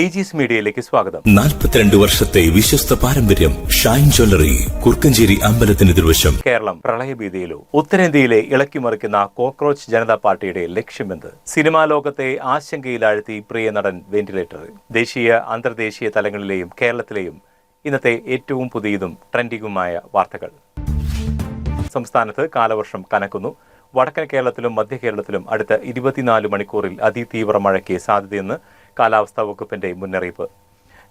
ടീജീസ് മീഡിയയിലേക്ക് സ്വാഗതം. 42 വർഷത്തെ വിശ്വസ്ത പാരമ്പര്യം. ഷൈൻ ജ്വല്ലറി, കുർക്കഞ്ചേരി അമ്പലത്തിന് എതിർവശം. കേരളം പ്രളയഭീതിയിലോ? ഉത്തരേന്ത്യയിലെ ഇളക്കിമറിക്കുന്ന കോക്രോച്ച് ജനതാ പാർട്ടിയുടെ ലക്ഷ്യമെന്ത്? സിനിമാ ലോകത്തെ ആശങ്കയിലാഴ്ത്തി പ്രിയ നടൻ വെന്റിലേറ്ററിൽ. ദേശീയ അന്തർദേശീയ തലങ്ങളിലെയും കേരളത്തിലെയും ഇന്നത്തെ ഏറ്റവും പുതിയതും ട്രെൻഡിങ്ങുമായ വാർത്തകൾ. സംസ്ഥാനത്ത് കാലവർഷം കനക്കുന്നു. വടക്കൻ കേരളത്തിലും മധ്യ കേരളത്തിലും അടുത്ത 24 മണിക്കൂറിൽ അതിതീവ്ര മഴയ്ക്ക് സാധ്യതയെന്ന് കാലാവസ്ഥാ വകുപ്പിന്റെ മുന്നറിയിപ്പ്.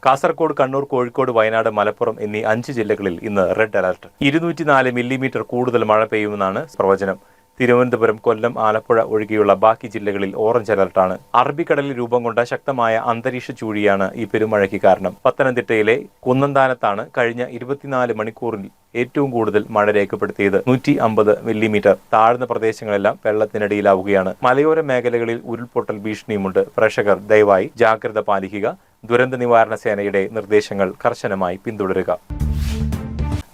കാസർഗോഡ്, കണ്ണൂർ, കോഴിക്കോട്, വയനാട്, മലപ്പുറം എന്നീ 5 ജില്ലകളിൽ ഇന്ന് റെഡ് അലർട്ട്. 204 മില്ലിമീറ്റർ കൂടുതൽ മഴ പെയ്യുമെന്നാണ് പ്രവചനം. തിരുവനന്തപുരം, കൊല്ലം, ആലപ്പുഴ ഒഴികെയുള്ള ബാക്കി ജില്ലകളിൽ ഓറഞ്ച് അലർട്ടാണ്. അറബിക്കടലിൽ രൂപം കൊണ്ട ശക്തമായ അന്തരീക്ഷ ചുഴിയാണ് ഈ പെരുമഴയ്ക്ക് കാരണം. പത്തനംതിട്ടയിലെ കുന്നന്താനത്താണ് കഴിഞ്ഞ 24 മണിക്കൂറിൽ ഏറ്റവും കൂടുതൽ മഴ രേഖപ്പെടുത്തിയത്. 150 മില്ലിമീറ്റർ. താഴ്ന്ന പ്രദേശങ്ങളെല്ലാം വെള്ളത്തിനടിയിലാവുകയാണ്. മലയോര മേഖലകളിൽ ഉരുൾപൊട്ടൽ ഭീഷണിയുമുണ്ട്. പ്രേക്ഷകർ ദയവായി ജാഗ്രത പാലിക്കുക. ദുരന്ത നിവാരണ സേനയുടെ നിർദ്ദേശങ്ങൾ കർശനമായി പിന്തുടരുക.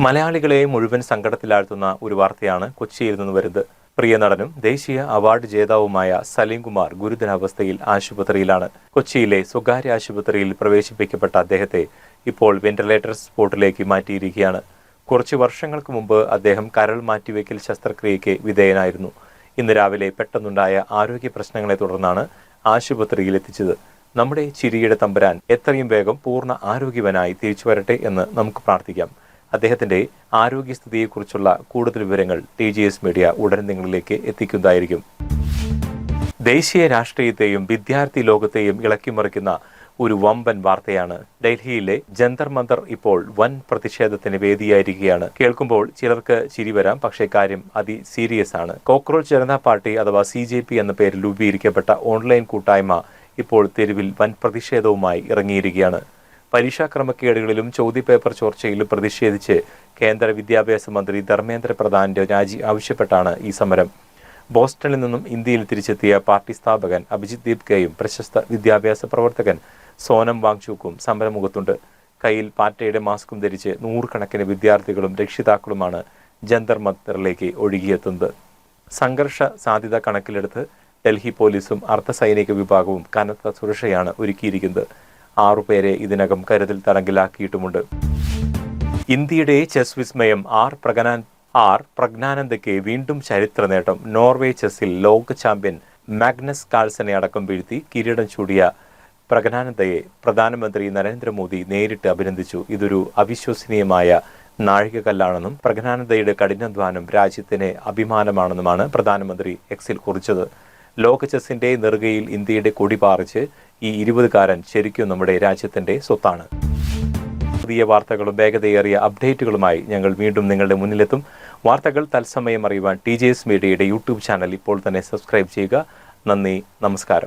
മലയാളികളെ മുഴുവൻ സങ്കടത്തിലാഴ്ത്തുന്ന ഒരു വാർത്തയാണ് കൊച്ചിയിൽ നിന്ന് വരുന്നത്. പ്രിയ നടനും ദേശീയ അവാർഡ് ജേതാവുമായ സലീം കുമാർ ഗുരുതരാവസ്ഥയിൽ ആശുപത്രിയിലാണ്. കൊച്ചിയിലെ സ്വകാര്യ ആശുപത്രിയിൽ പ്രവേശിപ്പിക്കപ്പെട്ട അദ്ദേഹത്തെ ഇപ്പോൾ വെന്റിലേറ്റർ സ്പോട്ടിലേക്ക് മാറ്റിയിരിക്കുകയാണ്. കുറച്ച് വർഷങ്ങൾക്ക് മുമ്പ് അദ്ദേഹം കരൾ മാറ്റിവെക്കൽ ശസ്ത്രക്രിയയ്ക്ക് വിധേയനായിരുന്നു. ഇന്ന് രാവിലെ പെട്ടെന്നുണ്ടായ ആരോഗ്യ പ്രശ്നങ്ങളെ തുടർന്നാണ് ആശുപത്രിയിൽ എത്തിച്ചത്. നമ്മുടെ ചിരിയുടെ തമ്പുരാൻ എത്രയും വേഗം പൂർണ്ണ ആരോഗ്യവനായി തിരിച്ചു വരട്ടെ എന്ന് നമുക്ക് പ്രാർത്ഥിക്കാം. അദ്ദേഹത്തിന്റെ ആരോഗ്യസ്ഥിതിയെക്കുറിച്ചുള്ള കൂടുതൽ വിവരങ്ങൾ TGS മീഡിയ ഉടൻ നിങ്ങളിലേക്ക് എത്തിക്കുന്നതായിരിക്കും. ദേശീയ രാഷ്ട്രീയത്തെയും വിദ്യാർത്ഥി ലോകത്തെയും ഇളക്കിമറിക്കുന്ന ഒരു വമ്പൻ വാർത്തയാണ്. ഡൽഹിയിലെ ജന്തർ മന്തർ ഇപ്പോൾ വൻ പ്രതിഷേധത്തിന് വേദിയായിരിക്കുകയാണ്. കേൾക്കുമ്പോൾ ചിലർക്ക് ചിരി വരാം, പക്ഷേ കാര്യം സീരിയസ് ആണ്. കോക്രോച്ച് ജനതാ പാർട്ടി അഥവാ CJP എന്ന പേരിൽ രൂപീകരിക്കപ്പെട്ട ഓൺലൈൻ കൂട്ടായ്മ ഇപ്പോൾ തെരുവിൽ വൻ പ്രതിഷേധവുമായി ഇറങ്ങിയിരിക്കുകയാണ്. പരീക്ഷാ ക്രമക്കേടുകളിലും ചോദ്യപേപ്പർ ചോർച്ചയിലും പ്രതിഷേധിച്ച് കേന്ദ്ര വിദ്യാഭ്യാസ മന്ത്രി ധർമ്മേന്ദ്ര പ്രധാന്റെ രാജി ആവശ്യപ്പെട്ടാണ് ഈ സമരം. ബോസ്റ്റണിൽ നിന്നും ഇന്ത്യയിൽ തിരിച്ചെത്തിയ പാർട്ടി സ്ഥാപകൻ അഭിജിത് ദീപ്കയും പ്രശസ്ത വിദ്യാഭ്യാസ പ്രവർത്തകൻ സോനം വാങ്ചുക്കും സമരമുഖത്തുണ്ട്. കയ്യിൽ പാറ്റയുടെ മാസ്കും ധരിച്ച് നൂറുകണക്കിന് വിദ്യാർത്ഥികളും രക്ഷിതാക്കളുമാണ് ജന്തർ മന്തറിലേക്ക് ഒഴുകിയെത്തുന്നത്. സംഘർഷ സാധ്യത കണക്കിലെടുത്ത് ഡൽഹി പോലീസും അർദ്ധസൈനിക വിഭാഗവും കനത്ത സുരക്ഷയാണ് ഒരുക്കിയിരിക്കുന്നത്. 6 പേരെ ഇതിനകം കരുതൽ തടങ്കിലാക്കിയിട്ടുമുണ്ട്. ഇന്ത്യയുടെ ചെസ് വിസ്മയം ആർ പ്രജ്ഞാനന്ദയ്ക്ക് വീണ്ടും ചരിത്ര നേട്ടം. നോർവേ ചെസ്സിൽ ലോക ചാമ്പ്യൻ മാഗ്നസ് കാൾസനെ അടക്കം വീഴ്ത്തി കിരീടം ചൂടിയ പ്രജ്ഞാനന്ദയെ പ്രധാനമന്ത്രി നരേന്ദ്രമോദി നേരിട്ട് അഭിനന്ദിച്ചു. ഇതൊരു അവിശ്വസനീയമായ നാഴികക്കല്ലാണെന്നും പ്രജ്ഞാനന്ദയുടെ കഠിനാധ്വാനം രാജ്യത്തിന് അഭിമാനമാണെന്നുമാണ് പ്രധാനമന്ത്രി എക്സിൽ കുറിച്ചത്. ലോക ചെസ്സിന്റെ നെറുകയിൽ ഇന്ത്യയുടെ കൊടി പാറിച്ച് ഈ 20കാരൻ ശരിക്കും നമ്മുടെ രാജ്യത്തിന്റെ സ്വത്താണ്. പുതിയ വാർത്തകളും വേഗതയേറിയ അപ്ഡേറ്റുകളുമായി ഞങ്ങൾ വീണ്ടും നിങ്ങളുടെ മുന്നിലെത്തും. വാർത്തകൾ തത്സമയം അറിയുവാൻ TGS മീഡിയയുടെ YouTube ചാനൽ ഇപ്പോൾ തന്നെ സബ്സ്ക്രൈബ് ചെയ്യുക. നന്ദി, നമസ്കാരം.